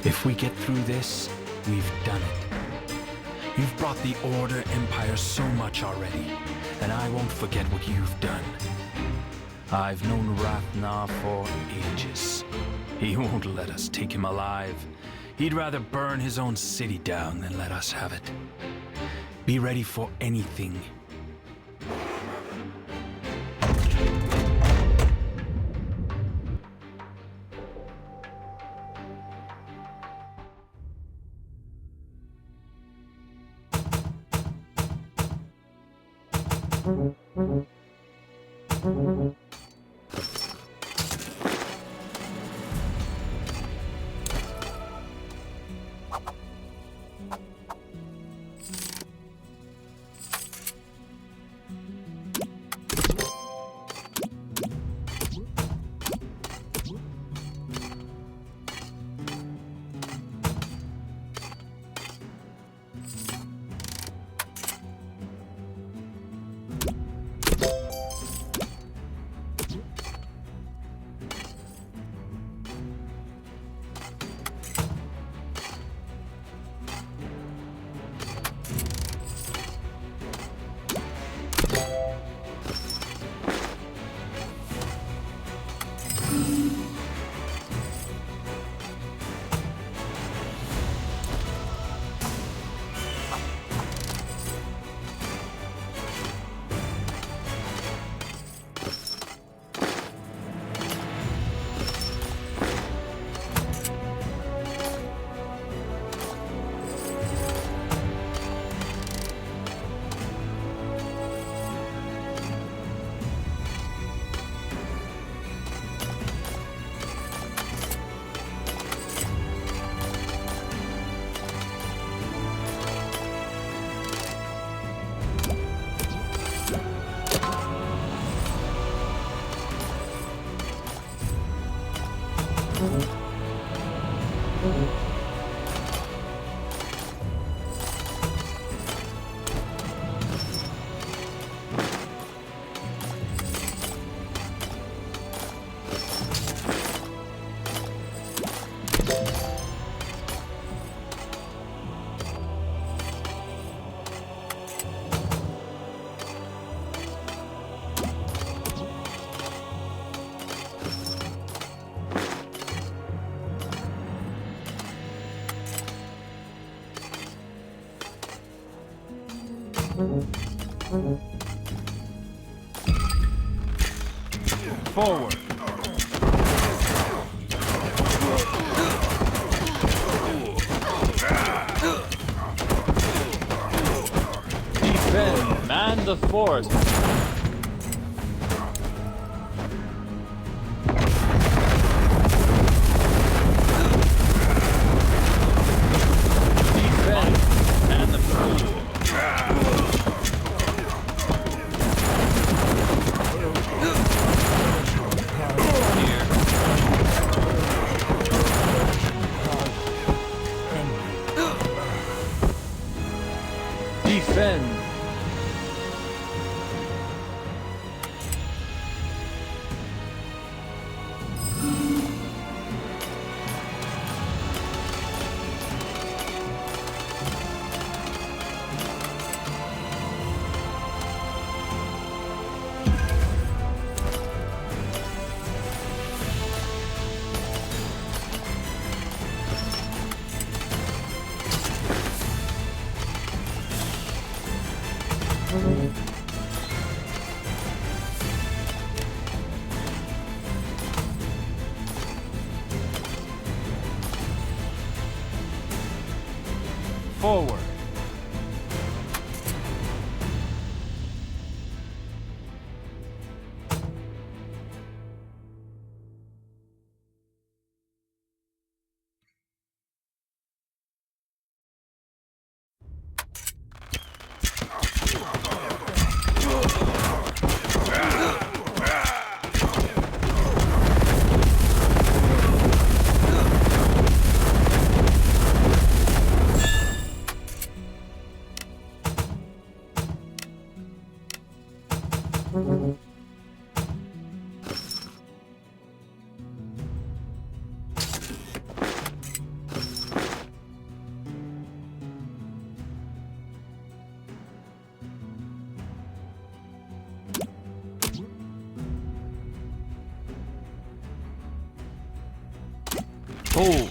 If we get through this, we've done it. You've brought the Order Empire so much already, and I won't forget what you've done. I've known Rathnah for ages. He won't let us take him alive. He'd rather burn his own city down than let us have it. Be ready for anything. Forward. Defend. Man the fort. Defend. Man the fort. Defend. Forward. Hold.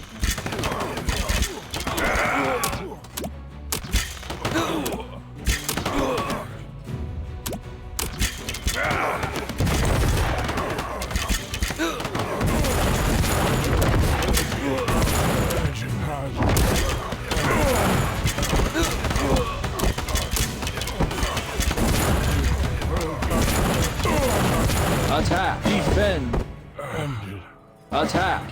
Attack. Defend. Attack.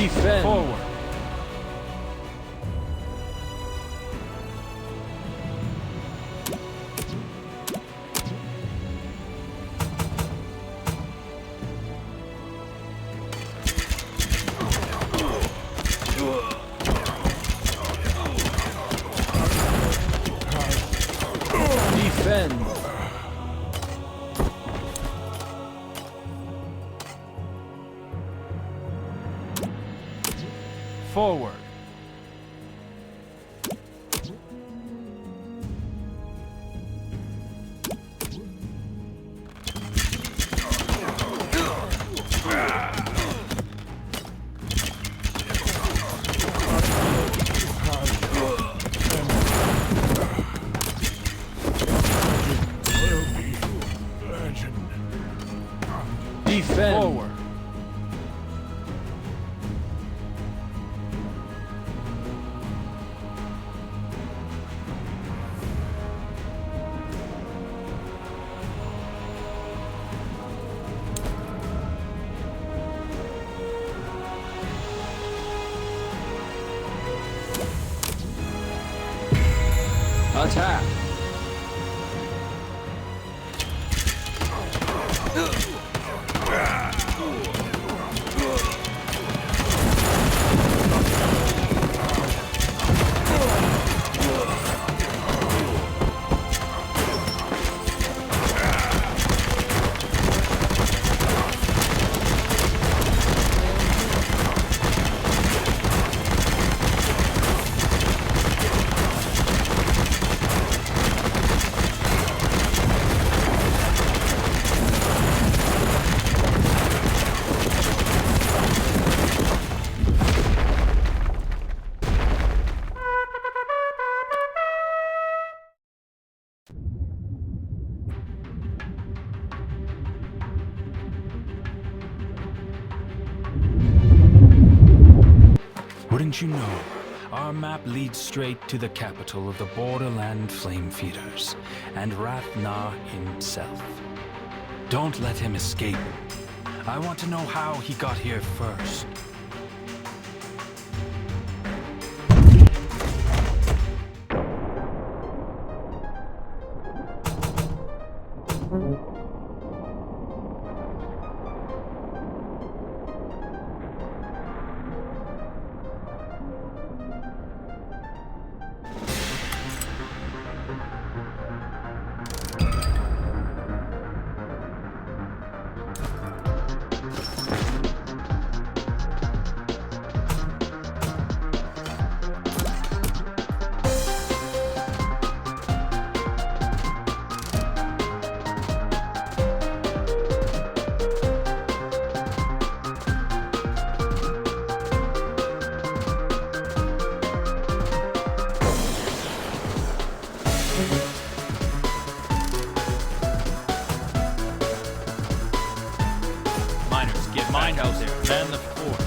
Defend. Forward. Defend. Forward. Defend. Forward. Attack. Wouldn't you know, our map leads straight to the capital of the borderland flame feeders, and Rathnar himself. Don't let him escape. I want to know how he got here first. Mine house there. Man the fort.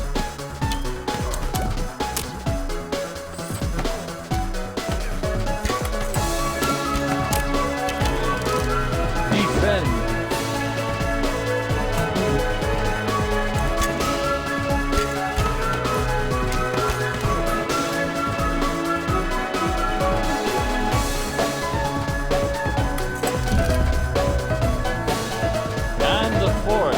Defend. And the fort.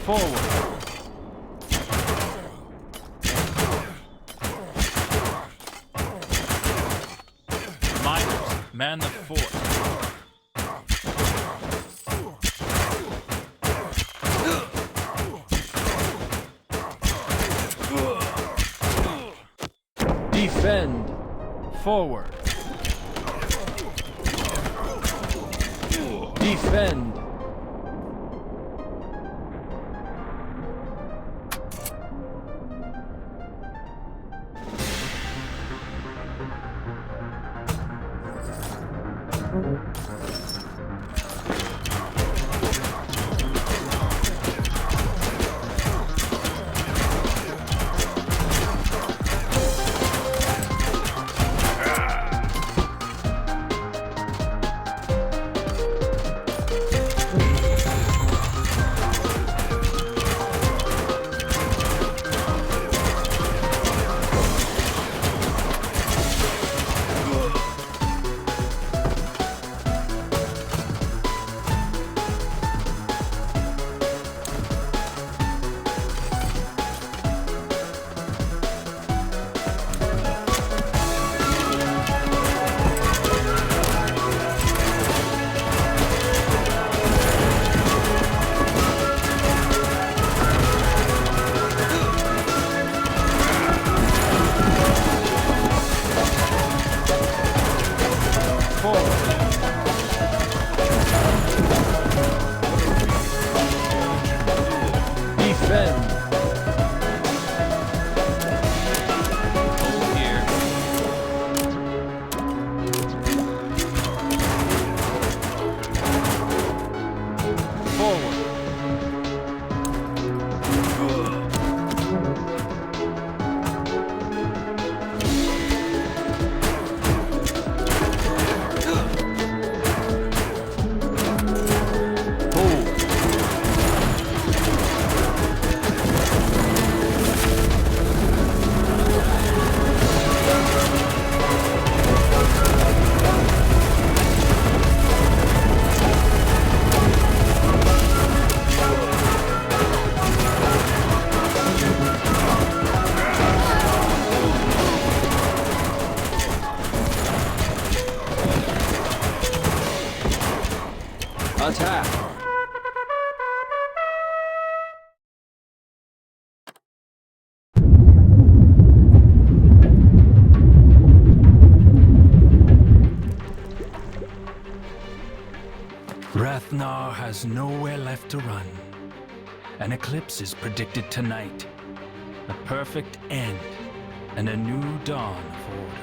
Forward. Miners, man the fort. Defend. Forward. Defend. Attack! Rathnar has nowhere left to run. An eclipse is predicted tonight. A perfect end and a new dawn of order.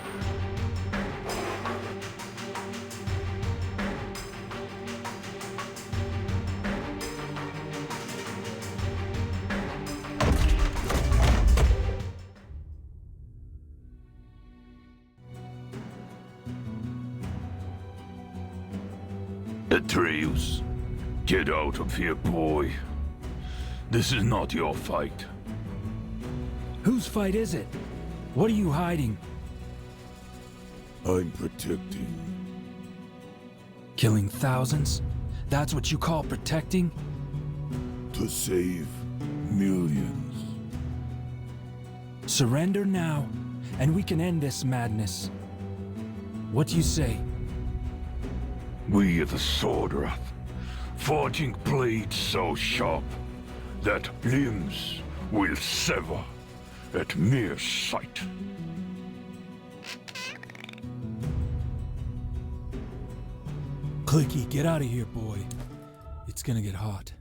Atreus, get out of here, boy. This is not your fight. Whose fight is it? What are you hiding? I'm protecting. Killing thousands? That's what you call protecting? To save millions. Surrender now, and we can end this madness. What do you say? We are the Swordwrath, forging blades so sharp that limbs will sever at mere sight. Clicky, get out of here, boy. It's gonna get hot.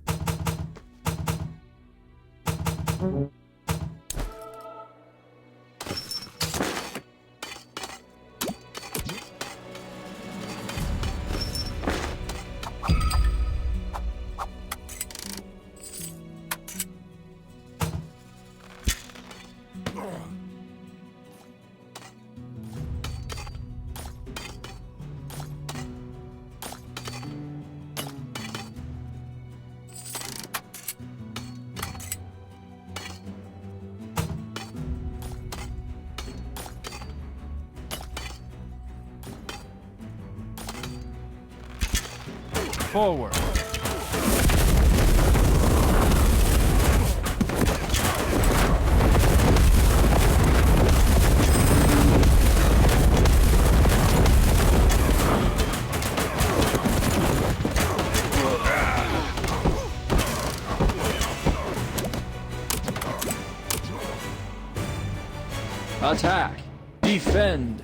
Forward. Attack! Defend!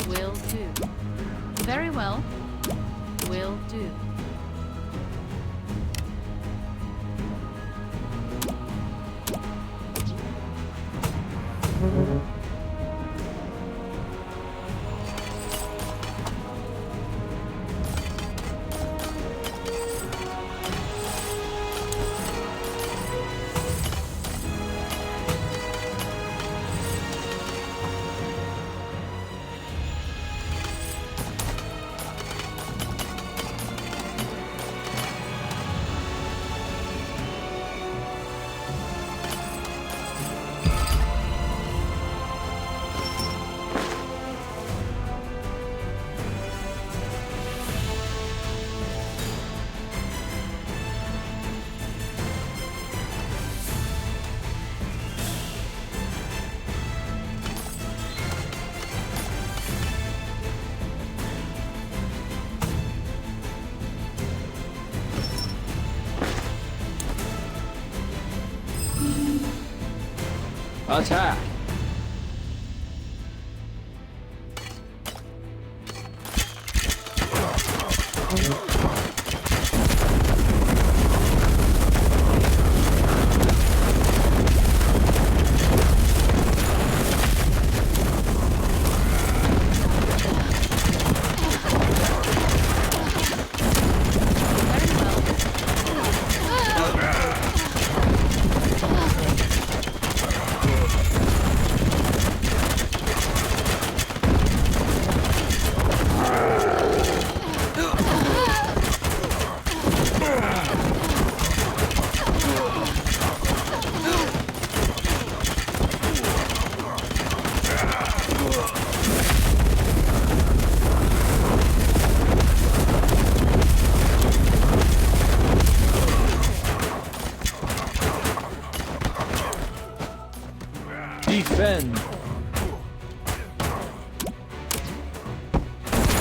Will do. Very well. Will do. Attack! Defend!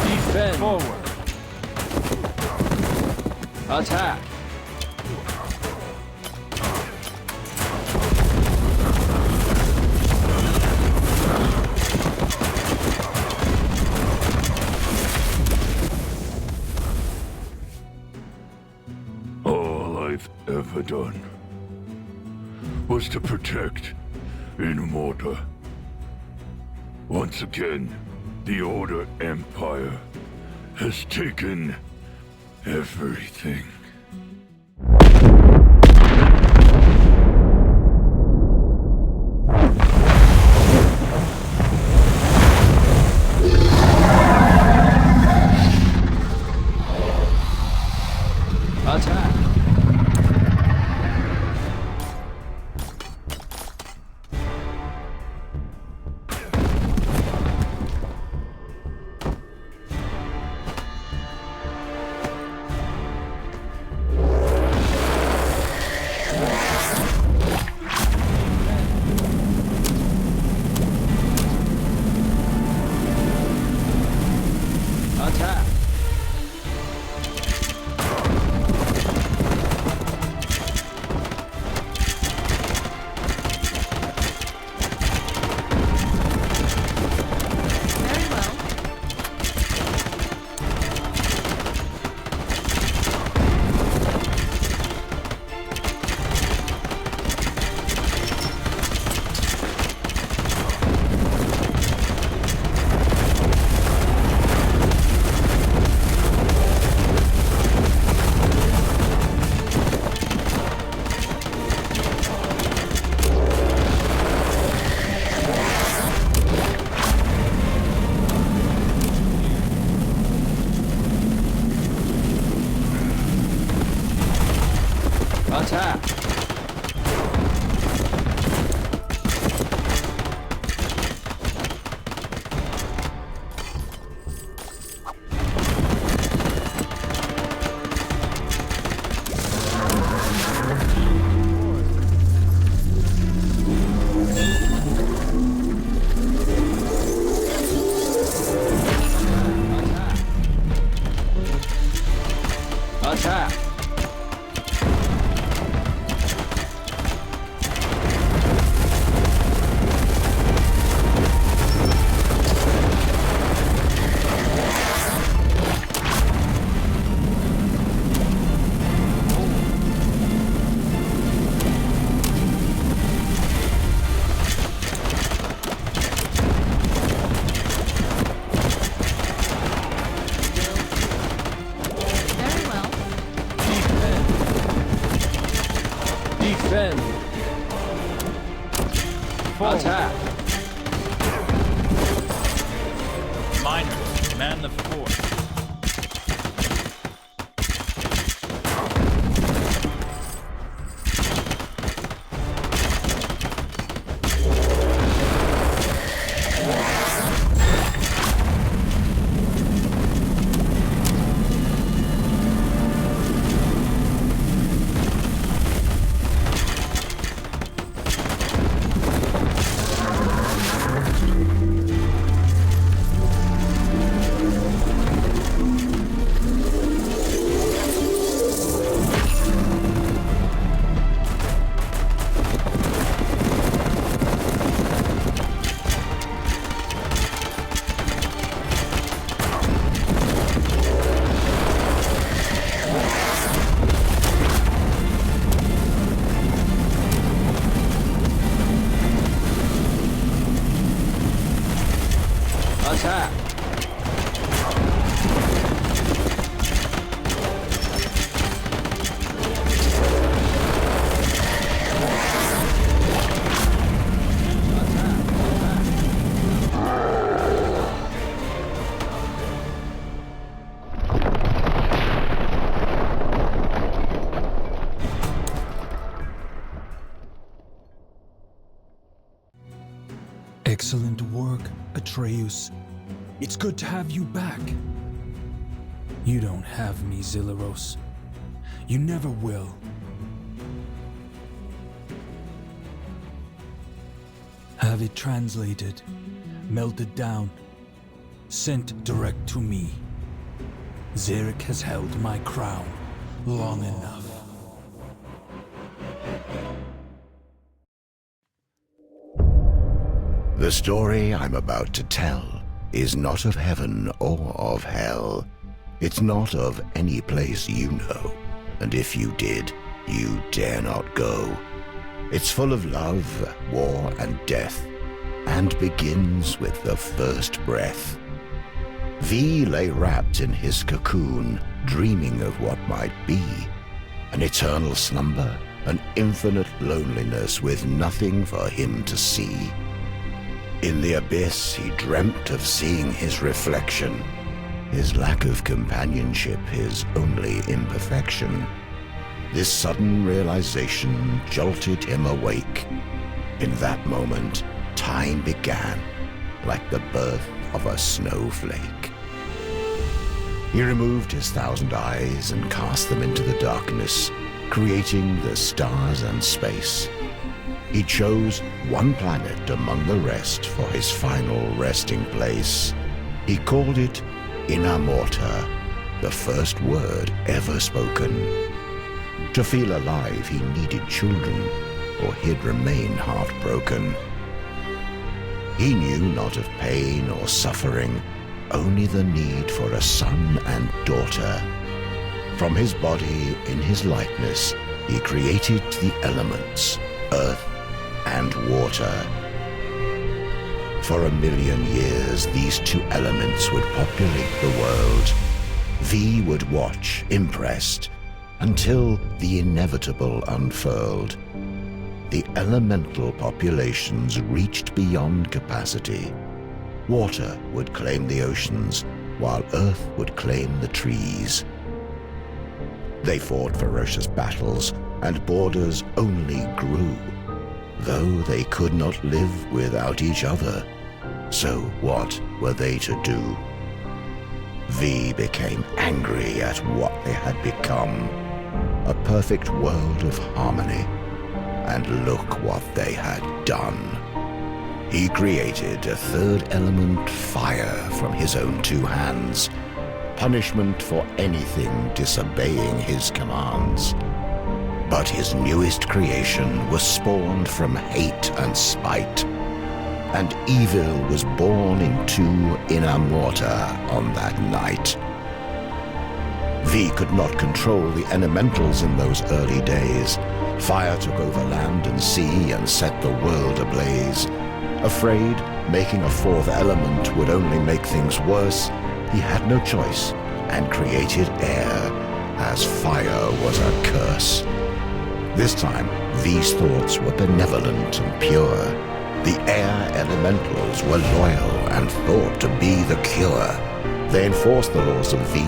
Defend! Forward! Attack! All I've ever done was to protect Immorta. Once again, the Order Empire has taken everything. Attack! forward. Attack. Miners, man the fort. Attack. Excellent work, Atreus. It's good to have you back. You don't have me, Zilleros. You never will. Have it translated, melted down, sent direct to me. Zarek has held my crown long enough. The story I'm about to tell is not of heaven or of hell. It's not of any place you know, and if you did, you dare not go. It's full of love, war, and death, and begins with the first breath. V lay wrapped in his cocoon, dreaming of what might be. An eternal slumber, an infinite loneliness with nothing for him to see. In the abyss, he dreamt of seeing his reflection, his lack of companionship, his only imperfection. This sudden realization jolted him awake. In that moment, time began, like the birth of a snowflake. He removed his 1,000 eyes and cast them into the darkness, creating the stars and space. He chose one planet among the rest for his final resting place. He called it Inner Morta, the first word ever spoken. To feel alive, he needed children, or he'd remain heartbroken. He knew not of pain or suffering, only the need for a son and daughter. From his body, in his likeness, he created the elements, earth and water. For 1,000,000 years, these two elements would populate the world. V would watch, impressed, until the inevitable unfurled. The elemental populations reached beyond capacity. Water would claim the oceans, while Earth would claim the trees. They fought ferocious battles, and borders only grew, though they could not live without each other. So what were they to do? V became angry at what they had become, a perfect world of harmony. And look what they had done. He created a third element, fire, from his own 2 hands, punishment for anything disobeying his commands. But his newest creation was spawned from hate and spite, and evil was born into Inner Morta on that night. V could not control the elementals in those early days. Fire took over land and sea and set the world ablaze. Afraid making a 4th element would only make things worse, he had no choice and created air, as fire was a curse. This time, V's thoughts were benevolent and pure. The air elementals were loyal and thought to be the cure. They enforced the laws of V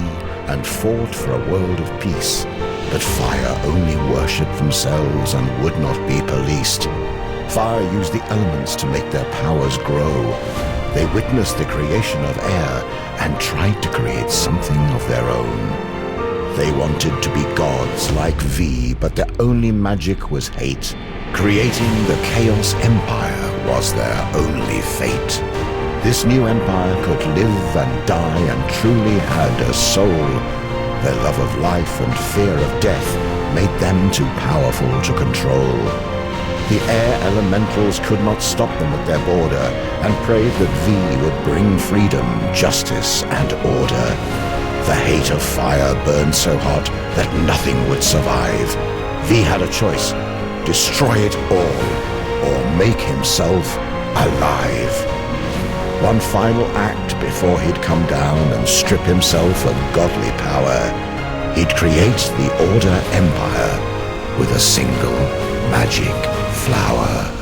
and fought for a world of peace. But fire only worshipped themselves and would not be policed. Fire used the elements to make their powers grow. They witnessed the creation of air and tried to create something of their own. They wanted to be gods like V, but their only magic was hate. Creating the Chaos Empire was their only fate. This new empire could live and die and truly had a soul. Their love of life and fear of death made them too powerful to control. The air elementals could not stop them at their border and prayed that V would bring freedom, justice, and order. The hate of fire burned so hot that nothing would survive. V had a choice: destroy it all or make himself alive. One final act before he'd come down and strip himself of godly power. He'd create the Order Empire with a single magic flower.